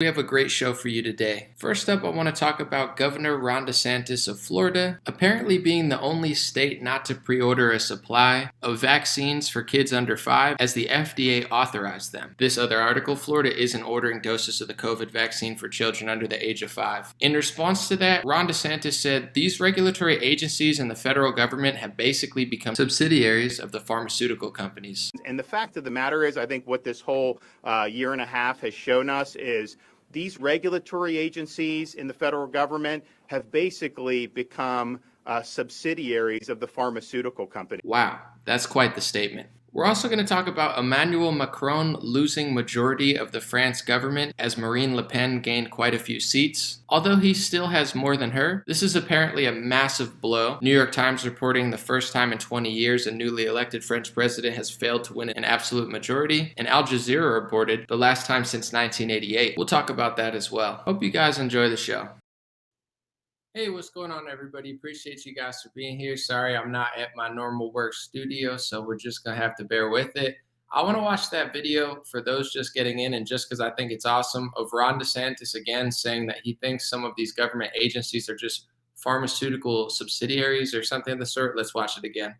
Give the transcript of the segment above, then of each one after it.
We have a great show for you today. First up, I want to talk about Governor Ron DeSantis of Florida apparently being the only state not to pre-order a supply of vaccines for kids under 5 as the FDA authorized them. This other article, Florida isn't ordering doses of the COVID vaccine for children under the age of 5. In response to that, Ron DeSantis said these regulatory agencies and the federal government have basically become subsidiaries of the pharmaceutical companies. And the fact of the matter is, I think what this whole year and a half has shown us is these regulatory agencies in the federal government have basically become subsidiaries of the pharmaceutical company. Wow, that's quite the statement. We're also going to talk about Emmanuel Macron losing majority of the France government as Marine Le Pen gained quite a few seats. Although he still has more than her, this is apparently a massive blow. New York Times reporting the first time in 20 years a newly elected French president has failed to win an absolute majority. And Al Jazeera reported the last time since 1988. We'll talk about that as well. Hope you guys enjoy the show. Hey, what's going on, everybody? Appreciate you guys for being here. Sorry, I'm not at my normal work studio, so we're just going to have to bear with it. I want to watch that video for those just getting in, and just because I think it's awesome, of Ron DeSantis again saying that he thinks some of these government agencies are just pharmaceutical subsidiaries or something of the sort. Let's watch it again.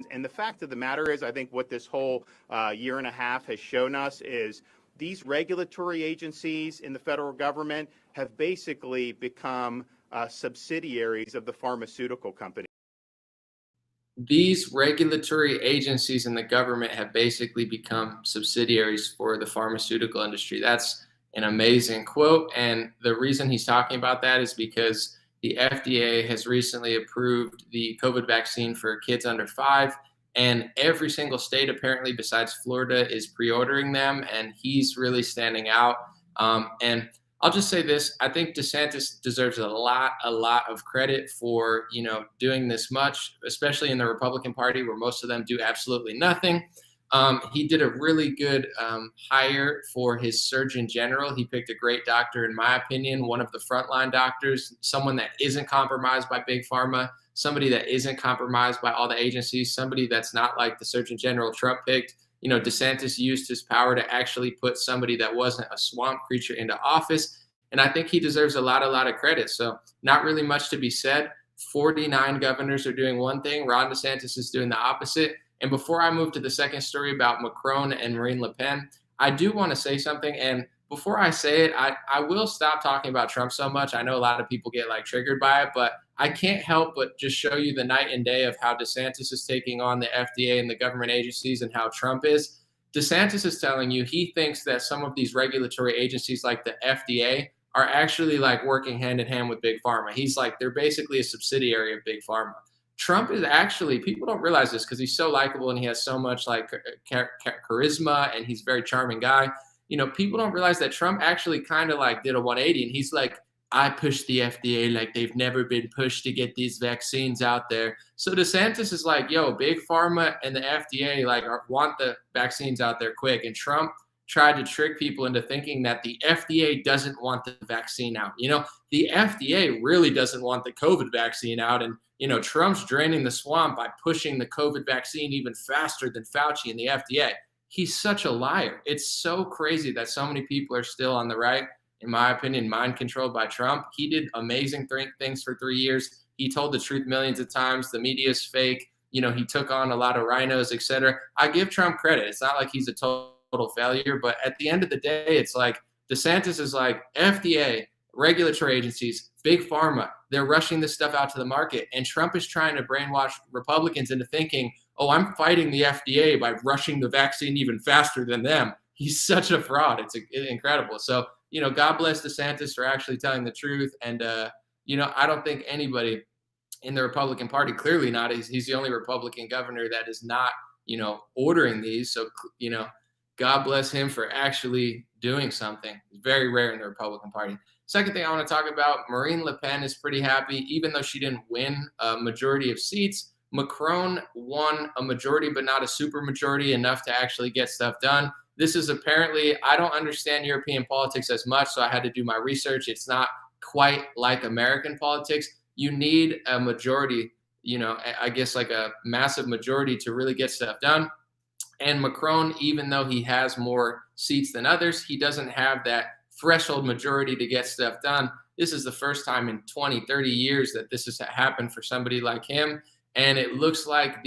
And the fact of the matter is, I think what this whole year and a half has shown us is these regulatory agencies in the federal government have basically become subsidiaries of the pharmaceutical company. These regulatory agencies in the government have basically become subsidiaries for the pharmaceutical industry. That's an amazing quote. And the reason he's talking about that is because the FDA has recently approved the COVID vaccine for kids under 5. And every single state, apparently, besides Florida, is pre-ordering them. And he's really standing out. And I'll just say this. I think DeSantis deserves a lot of credit for, doing this much, especially in the Republican Party where most of them do absolutely nothing. He did a really good hire for his Surgeon General. He picked a great doctor, in my opinion, one of the frontline doctors, someone that isn't compromised by Big Pharma, somebody that isn't compromised by all the agencies, somebody that's not like the Surgeon General Trump picked. DeSantis used his power to actually put somebody that wasn't a swamp creature into office. And I think he deserves a lot of credit. So not really much to be said. 49 governors are doing one thing. Ron DeSantis is doing the opposite. And before I move to the second story about Macron and Marine Le Pen, I do want to say something. And before I say it, I will stop talking about Trump so much. I know a lot of people get triggered by it, but I can't help but just show you the night and day of how DeSantis is taking on the FDA and the government agencies and how Trump is. DeSantis is telling you he thinks that some of these regulatory agencies like the FDA are actually working hand in hand with Big Pharma. He's they're basically a subsidiary of Big Pharma. Trump is actually, people don't realize this because he's so likable and he has so much charisma and he's a very charming guy. People don't realize that Trump actually kind of did a 180 and he's I pushed the FDA like they've never been pushed to get these vaccines out there. So DeSantis is yo, Big Pharma and the FDA want the vaccines out there quick. And Trump tried to trick people into thinking that the FDA doesn't want the vaccine out. The FDA really doesn't want the COVID vaccine out. And, Trump's draining the swamp by pushing the COVID vaccine even faster than Fauci and the FDA. He's such a liar. It's so crazy that so many people are still on the right, in my opinion, mind controlled by Trump. He did amazing things for 3 years. He told the truth millions of times. The media is fake. He took on a lot of rhinos, etc. I give Trump credit. It's not like he's a total failure, but at the end of the day, it's DeSantis is FDA, regulatory agencies, Big Pharma, they're rushing this stuff out to the market. And Trump is trying to brainwash Republicans into thinking, oh, I'm fighting the FDA by rushing the vaccine even faster than them. He's such a fraud. It's incredible. So, God bless DeSantis for actually telling the truth. And, I don't think anybody in the Republican Party, clearly not, he's the only Republican governor that is not, ordering these. So, God bless him for actually doing something. It's very rare in the Republican Party. Second thing I want to talk about, Marine Le Pen is pretty happy. Even though she didn't win a majority of seats, Macron won a majority, but not a super majority, enough to actually get stuff done. This is apparently, I don't understand European politics as much, so I had to do my research. It's not quite like American politics. You need a majority, I guess a massive majority to really get stuff done. And Macron, even though he has more seats than others, he doesn't have that threshold majority to get stuff done. This is the first time in 20, 30 years that this has happened for somebody like him. And it looks like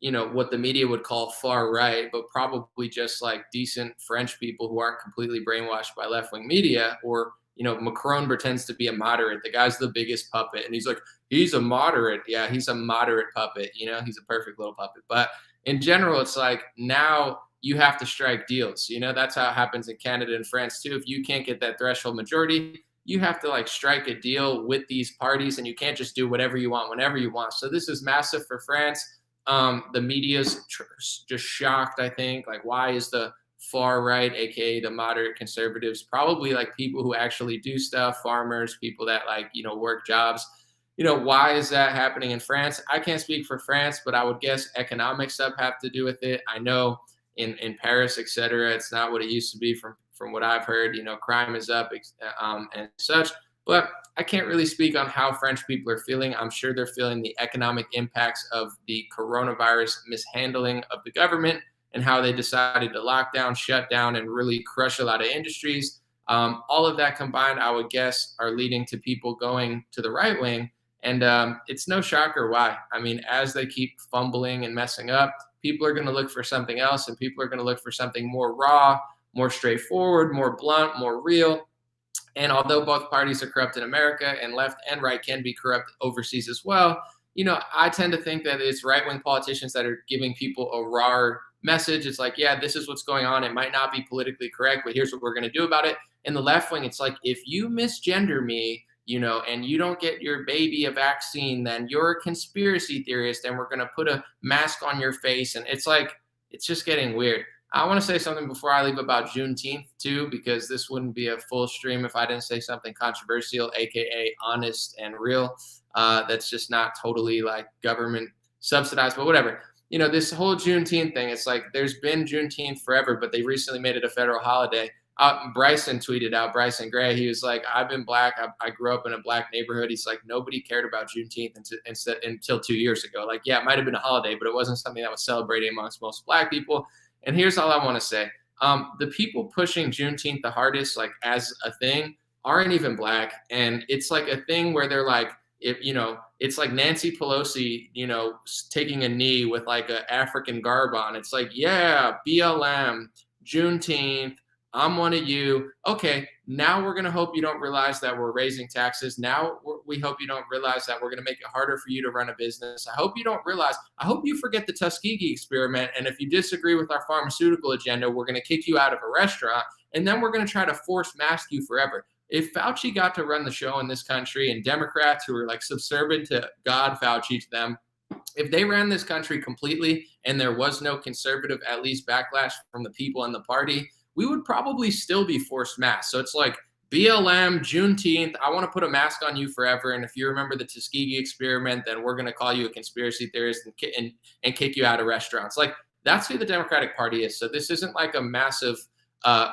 what the media would call far right, but probably just like decent French people who aren't completely brainwashed by left wing media. Or, Macron pretends to be a moderate. The guy's the biggest puppet. And he's like, he's a moderate. Yeah, he's a moderate puppet. He's a perfect little puppet. But in general, it's like now you have to strike deals. That's how it happens in Canada and France too. If you can't get that threshold majority, you have to like strike a deal with these parties, and you can't just do whatever you want whenever you want. So this is massive for France. The media's just shocked, I think. Like, why is the far right, aka the moderate conservatives, probably like people who actually do stuff, farmers, people that work jobs, why is that happening in France? I can't speak for France, but I would guess economic stuff have to do with it. I know in Paris, etc., it's not what it used to be from what I've heard. Crime is up and such. But I can't really speak on how French people are feeling. I'm sure they're feeling the economic impacts of the coronavirus mishandling of the government and how they decided to lock down, shut down, and really crush a lot of industries. All of that combined, I would guess, are leading to people going to the right wing. And it's no shocker why. I mean, as they keep fumbling and messing up, people are going to look for something else, and people are going to look for something more raw, more straightforward, more blunt, more real. And although both parties are corrupt in America, and left and right can be corrupt overseas as well, I tend to think that it's right-wing politicians that are giving people a raw message. It's like, yeah, this is what's going on. It might not be politically correct, but here's what we're going to do about it. In the left wing, it's like, if you misgender me, and you don't get your baby a vaccine, then you're a conspiracy theorist, and we're going to put a mask on your face. And it's like, it's just getting weird. I want to say something before I leave about Juneteenth too, because this wouldn't be a full stream if I didn't say something controversial, aka honest and real. That's just not totally like government subsidized, but whatever. This whole Juneteenth thing, it's like there's been Juneteenth forever, but they recently made it a federal holiday. Bryson tweeted out, Bryson Gray, he was like, I've been black. I grew up in a black neighborhood. He's like, nobody cared about Juneteenth until 2 years ago. Like, yeah, it might have been a holiday, but it wasn't something that was celebrated amongst most black people. And here's all I want to say. The people pushing Juneteenth the hardest, like as a thing, aren't even black. And it's like a thing where they're like, it's like Nancy Pelosi, taking a knee with like an African garb on. It's like, yeah, BLM, Juneteenth, I'm one of you. Okay, now we're going to hope you don't realize that we're raising taxes. Now we hope you don't realize that we're going to make it harder for you to run a business. I hope you forget the Tuskegee experiment. And if you disagree with our pharmaceutical agenda, we're going to kick you out of a restaurant. And then we're going to try to force mask you forever. If Fauci got to run the show in this country, and Democrats who are like subservient to God Fauci to them, if they ran this country completely and there was no conservative, at least backlash from the people in the party, we would probably still be forced masks. So it's like BLM, Juneteenth, I want to put a mask on you forever. And if you remember the Tuskegee experiment, then we're going to call you a conspiracy theorist and kick you out of restaurants. Like, that's who the Democratic Party is. So this isn't like a massive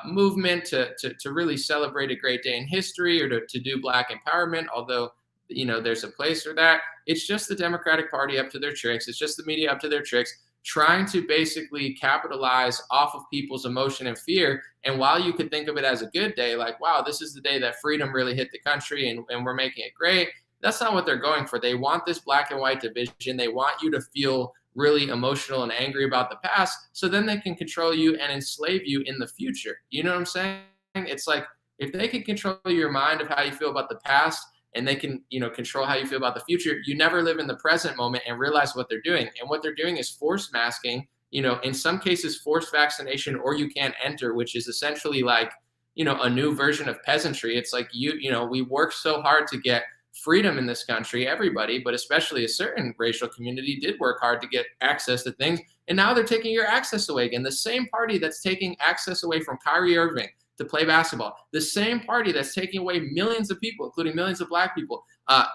movement to really celebrate a great day in history or to do black empowerment, although, there's a place for that. It's just the Democratic Party up to their tricks. It's just the media up to their tricks, trying to basically capitalize off of people's emotion and fear. And while you could think of it as a good day, like, wow, this is the day that freedom really hit the country and we're making it great, that's not what they're going for. They want this black and white division. They want you to feel really emotional and angry about the past, so then they can control you and enslave you in the future. You know what I'm saying? It's like, if they can control your mind of how you feel about the past, and they can, control how you feel about the future, you never live in the present moment and realize what they're doing. And what they're doing is force masking, in some cases, forced vaccination, or you can't enter, which is essentially like, a new version of peasantry. It's like, we work so hard to get freedom in this country, everybody, but especially a certain racial community did work hard to get access to things. And now they're taking your access away again. The same party that's taking access away from Kyrie Irving to play basketball, the same party that's taking away millions of people, including millions of black people,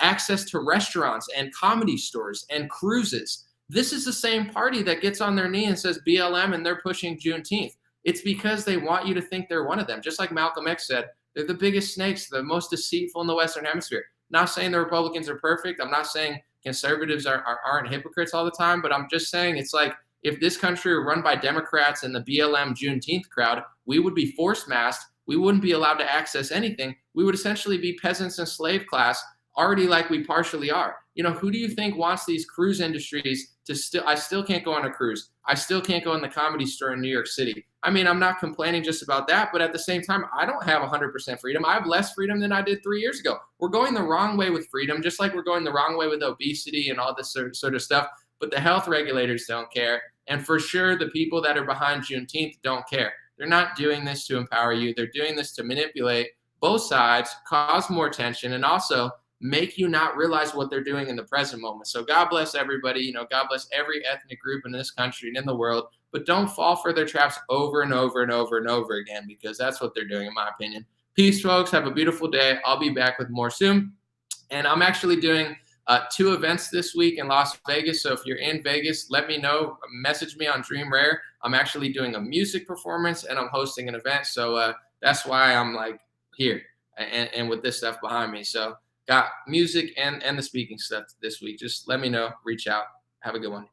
access to restaurants and comedy stores and cruises. This is the same party that gets on their knee and says BLM and they're pushing Juneteenth. It's because they want you to think they're one of them. Just like Malcolm X said, they're the biggest snakes, the most deceitful in the Western Hemisphere. Not saying the Republicans are perfect. I'm not saying conservatives aren't hypocrites all the time, but I'm just saying it's like, if this country were run by Democrats and the BLM Juneteenth crowd, we would be force masked. we wouldn't be allowed to access anything. We would essentially be peasants and slave class, already like we partially are. Who do you think wants these cruise industries to I still can't go on a cruise. I still can't go in the Comedy Store in New York City. I mean, I'm not complaining just about that, but at the same time, I don't have 100% freedom. I have less freedom than I did 3 years ago. We're going the wrong way with freedom, just like we're going the wrong way with obesity and all this sort of stuff. But the health regulators don't care. And for sure, the people that are behind Juneteenth don't care. They're not doing this to empower you. They're doing this to manipulate both sides, cause more tension, and also make you not realize what they're doing in the present moment. So God bless everybody. God bless every ethnic group in this country and in the world. But don't fall for their traps over and over and over and over again, because that's what they're doing, in my opinion. Peace, folks. Have a beautiful day. I'll be back with more soon. And I'm actually doing 2 events this week in Las Vegas. So if you're in Vegas, let me know. Message me on Dream Rare. I'm actually doing a music performance and I'm hosting an event. So that's why I'm like here and with this stuff behind me. So got music and the speaking stuff this week. Just let me know. Reach out. Have a good one.